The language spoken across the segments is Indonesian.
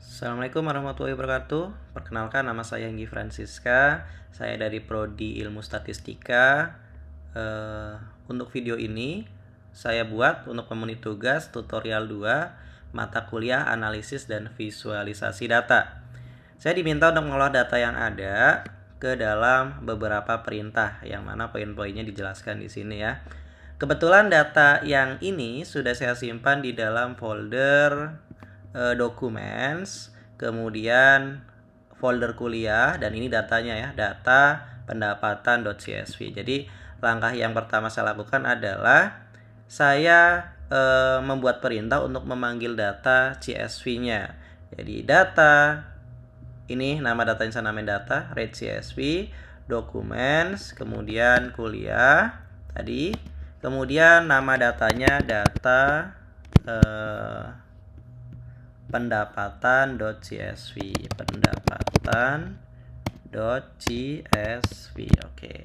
Assalamualaikum warahmatullahi wabarakatuh. Perkenalkan, nama saya Enggi Francisca. Saya dari Prodi Ilmu Statistika. Untuk video ini saya buat untuk memenuhi tugas tutorial 2 mata kuliah analisis dan visualisasi data. Saya diminta untuk mengolah data yang ada ke dalam beberapa perintah, yang mana poin-poinnya dijelaskan di sini ya. Kebetulan data yang ini sudah saya simpan di dalam folder documents, kemudian folder kuliah, dan ini datanya ya, data pendapatan.csv. Jadi langkah yang pertama saya lakukan adalah saya membuat perintah untuk memanggil data CSV-nya. Jadi data ini, nama datanya saya namain data read CSV, documents, kemudian kuliah tadi, kemudian nama datanya data pendapatan.csv. Oke.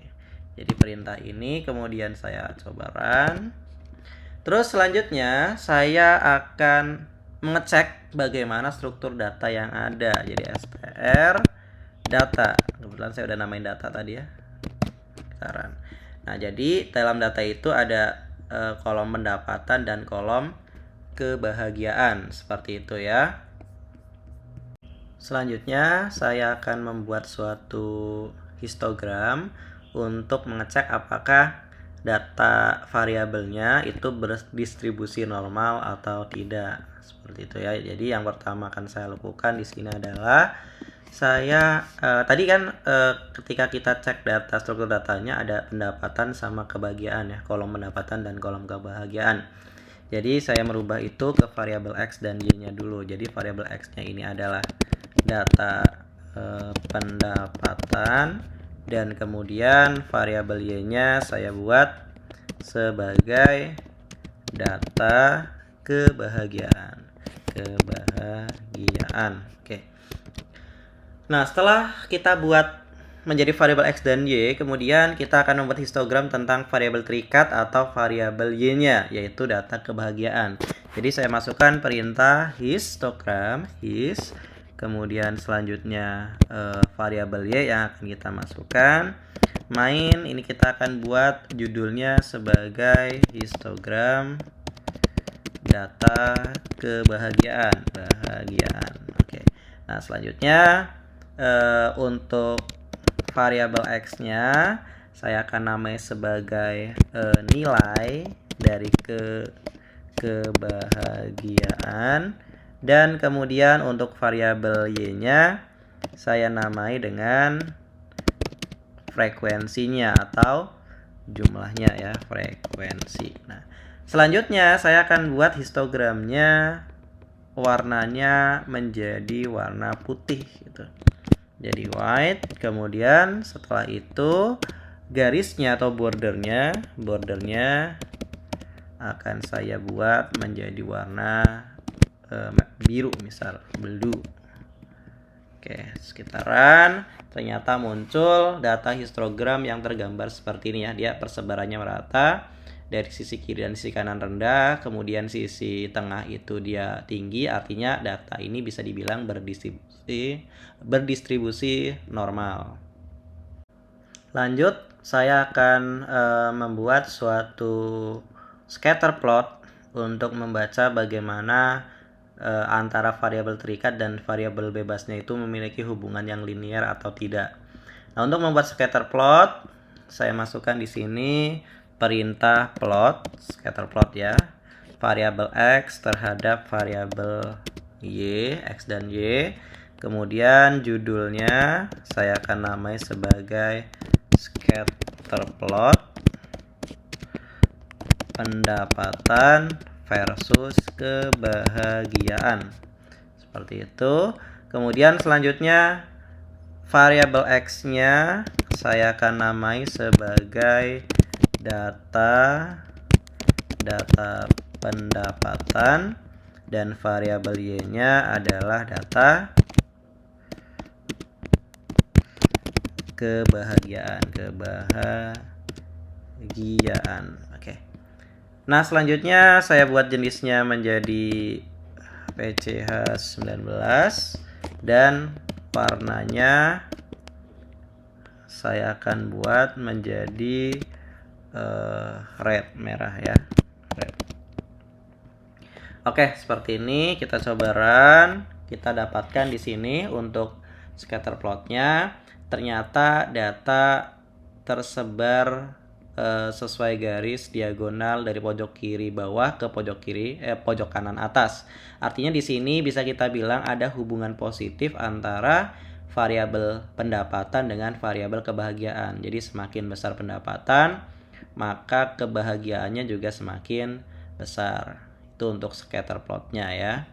Jadi perintah ini kemudian saya coba run. Terus selanjutnya saya akan mengecek bagaimana struktur data yang ada. Jadi str data. Kebetulan saya udah namain data tadi ya. Kita run. Nah, jadi dalam data itu ada kolom pendapatan dan kolom kebahagiaan, seperti itu ya. Selanjutnya saya akan membuat suatu histogram untuk mengecek apakah data variabelnya itu berdistribusi normal atau tidak, seperti itu ya. Jadi yang pertama akan saya lakukan di sini adalah saya tadi kan ketika kita cek data, struktur datanya ada pendapatan sama kebahagiaan ya, kolom pendapatan dan kolom kebahagiaan. Jadi saya merubah itu ke variabel X dan Y-nya dulu. Jadi variabel X-nya ini adalah data pendapatan, dan kemudian variabel Y-nya saya buat sebagai data kebahagiaan. Oke. Nah, setelah kita buat menjadi variabel X dan Y, kemudian kita akan membuat histogram tentang variabel terikat atau variabel Y-nya, yaitu data kebahagiaan. Jadi saya masukkan perintah histogram, kemudian selanjutnya variabel Y yang akan kita masukkan. Main ini kita akan buat judulnya sebagai histogram data kebahagiaan. Oke. Nah, selanjutnya untuk variabel X-nya saya akan namai sebagai nilai dari kebahagiaan, dan kemudian untuk variabel Y-nya saya namai dengan frekuensinya atau jumlahnya ya, frekuensi. Nah, selanjutnya saya akan buat histogramnya warnanya menjadi warna putih gitu. Jadi white, kemudian setelah itu garisnya atau bordernya akan saya buat menjadi warna biru, misal blue. Oke, sekitaran ternyata muncul data histogram yang tergambar seperti ini ya. Dia persebarannya merata, dari sisi kiri dan sisi kanan rendah, kemudian sisi tengah itu dia tinggi, artinya data ini bisa dibilang berdistribusi normal. Lanjut, saya akan membuat suatu scatter plot untuk membaca bagaimana antara variabel terikat dan variabel bebasnya itu memiliki hubungan yang linear atau tidak. Nah, untuk membuat scatter plot, saya masukkan di sini perintah plot, scatter plot ya, variabel X terhadap variabel Y, X dan Y. Kemudian judulnya saya akan namai sebagai scatter plot pendapatan versus kebahagiaan, seperti itu. Kemudian selanjutnya variabel X-nya saya akan namai sebagai data pendapatan, dan variabel Y-nya adalah data kebahagiaan. Oke. Nah, selanjutnya saya buat jenisnya menjadi PCH19 dan warnanya saya akan buat menjadi red, merah ya, red. Oke, seperti ini kita coba run. Kita dapatkan di sini untuk scatter plotnya ternyata data tersebar sesuai garis diagonal dari pojok kiri bawah ke pojok kanan atas. Artinya di sini bisa kita bilang ada hubungan positif antara variabel pendapatan dengan variabel kebahagiaan. Jadi semakin besar pendapatan, maka kebahagiaannya juga semakin besar. Itu untuk scatter plotnya ya.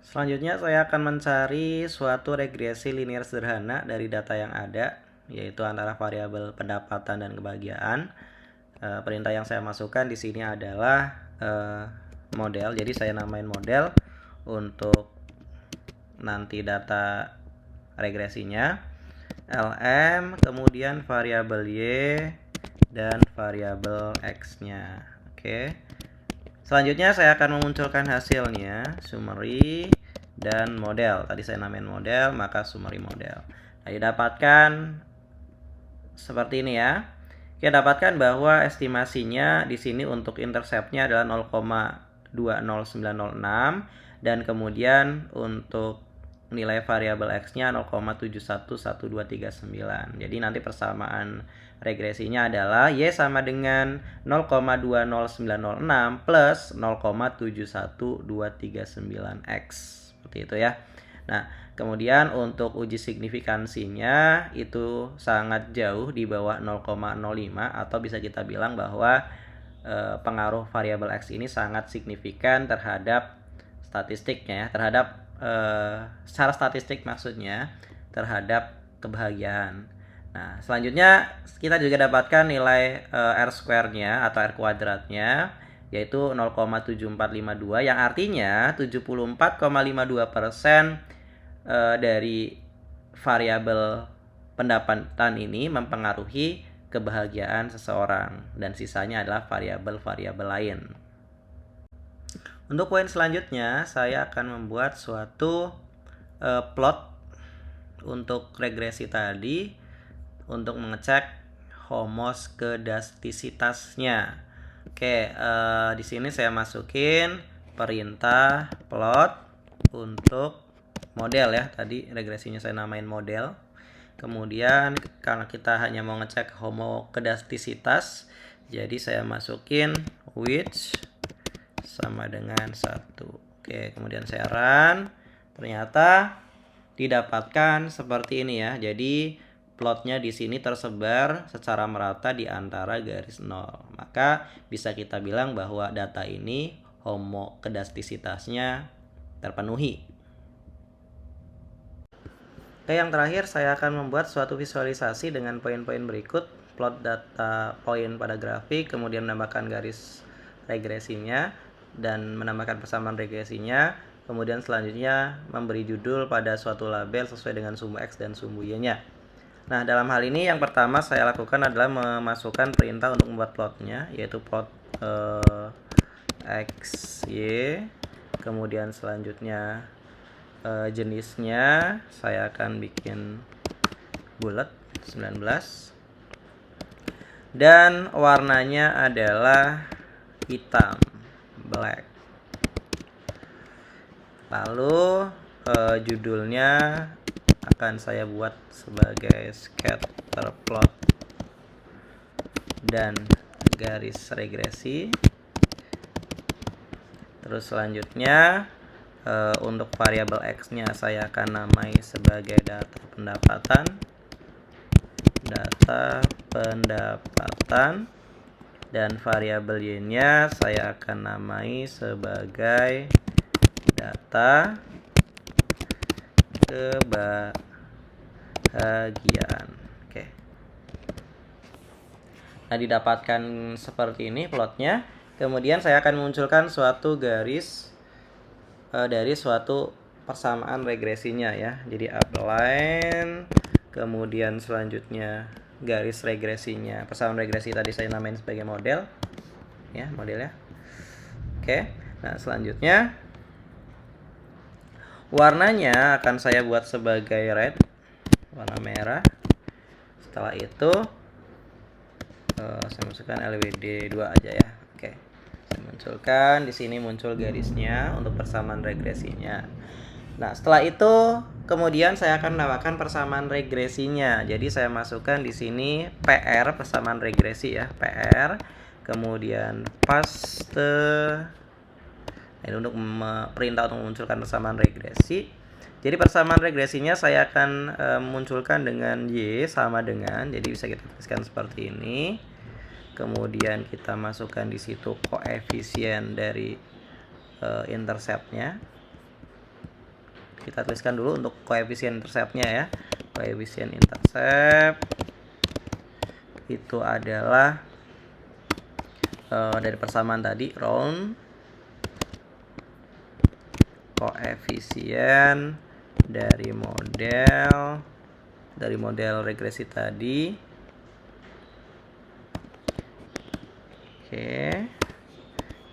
Selanjutnya saya akan mencari suatu regresi linear sederhana dari data yang ada, yaitu antara variabel pendapatan dan kebahagiaan. Perintah yang saya masukkan di sini adalah model. Jadi saya namain model untuk nanti data regresinya. LM, kemudian variabel Y dan variabel X-nya. Oke. Selanjutnya saya akan memunculkan hasilnya, summary dan model. Tadi saya namain model, maka summary model. Nah, didapatkan seperti ini ya. Kita dapatkan bahwa estimasinya di sini untuk interceptnya adalah 0,20906 dan kemudian untuk nilai variabel X-nya 0,711239. Jadi nanti persamaan regresinya adalah Y sama dengan 0,20906 plus 0,71239X. Seperti itu ya. Nah, kemudian untuk uji signifikansinya itu sangat jauh di bawah 0,05 atau bisa kita bilang bahwa pengaruh variabel X ini sangat signifikan terhadap statistiknya ya, terhadap secara statistik maksudnya terhadap kebahagiaan. Nah, selanjutnya kita juga dapatkan nilai R square-nya atau R kuadratnya yaitu 0,7452 yang artinya 74,52% dari variabel pendapatan ini mempengaruhi kebahagiaan seseorang dan sisanya adalah variabel-variabel lain. Untuk poin selanjutnya, saya akan membuat suatu plot untuk regresi tadi untuk mengecek homoskedastisitasnya. Oke, di sini saya masukin perintah plot untuk model ya. Tadi regresinya saya namain model. Kemudian karena kita hanya mau ngecek homoskedastisitas, jadi saya masukin which sama dengan 1. Oke, kemudian saya run. Ternyata didapatkan seperti ini ya. Jadi plotnya di sini tersebar secara merata di antara garis 0. Maka bisa kita bilang bahwa data ini homoskedastisitasnya terpenuhi. Oke, yang terakhir saya akan membuat suatu visualisasi dengan poin-poin berikut. Plot data poin pada grafik, kemudian menambahkan garis regresinya dan menambahkan persamaan regresinya, kemudian selanjutnya memberi judul pada suatu label sesuai dengan sumbu X dan sumbu Y-nya. Nah, dalam hal ini yang pertama saya lakukan adalah memasukkan perintah untuk membuat plotnya, yaitu plot X, Y, kemudian selanjutnya jenisnya saya akan bikin bulat 19 dan warnanya adalah hitam, black. Lalu judulnya akan saya buat sebagai scatter plot dan garis regresi. Terus selanjutnya untuk variabel X-nya saya akan namai sebagai data pendapatan dan variabel Y-nya saya akan namai sebagai data kebahagiaan. Oke. Nah, didapatkan seperti ini plotnya. Kemudian saya akan munculkan suatu garis dari suatu persamaan regresinya ya. Jadi upline, kemudian selanjutnya garis regresinya. Persamaan regresi tadi saya namain sebagai model. Ya, modelnya. Oke. Nah, selanjutnya Warnanya akan saya buat sebagai red, warna merah. Setelah itu saya masukkan LWD 2 aja ya. Oke. Saya munculkan di sini, muncul garisnya untuk persamaan regresinya. Nah, setelah itu kemudian saya akan menambahkan persamaan regresinya. Jadi saya masukkan di sini PR, persamaan regresi ya, PR. Kemudian paste. Ini untuk perintah untuk memunculkan persamaan regresi. Jadi persamaan regresinya saya akan munculkan dengan Y sama dengan, jadi bisa kita tuliskan seperti ini. Kemudian kita masukkan di situ koefisien dari interceptnya. Kita tuliskan dulu untuk koefisien interceptnya ya. Koefisien intercept itu adalah dari persamaan tadi, round koefisien dari model regresi tadi. Oke.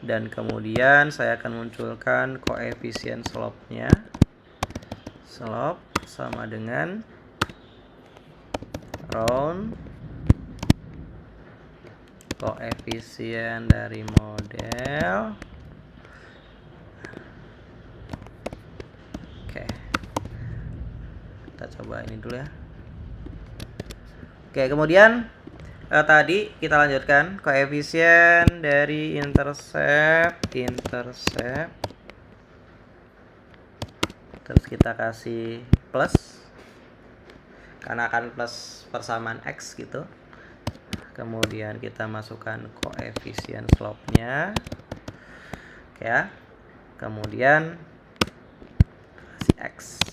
Dan kemudian saya akan munculkan koefisien slope-nya. Slope sama dengan round koefisien dari model. Kita coba ini dulu ya. Oke, kemudian tadi kita lanjutkan koefisien dari intercept terus kita kasih plus karena akan plus persamaan X gitu. Kemudian kita masukkan koefisien slope-nya. Oke ya. Kemudian kasih X.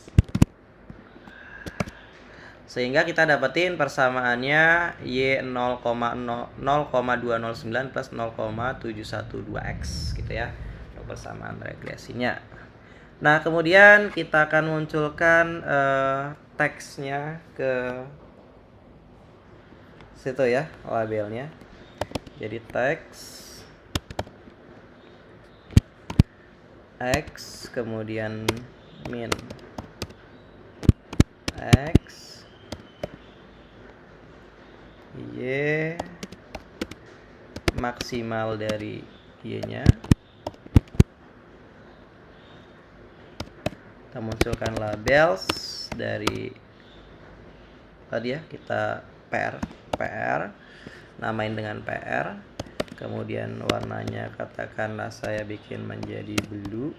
Sehingga kita dapetin persamaannya Y 0,209 plus 0,712X gitu ya, untuk persamaan regresinya. Nah, kemudian kita akan munculkan teksnya ke situ ya, labelnya. Jadi teks X kemudian min X Y maksimal dari Y-nya. Kita munculkan labels dari tadi ya, kita PR, namain dengan PR. Kemudian warnanya katakanlah saya bikin menjadi blue.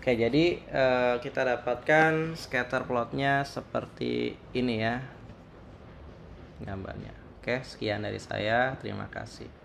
Oke, jadi kita dapatkan scatter plotnya seperti ini ya gambarnya. Oke, sekian dari saya. Terima kasih.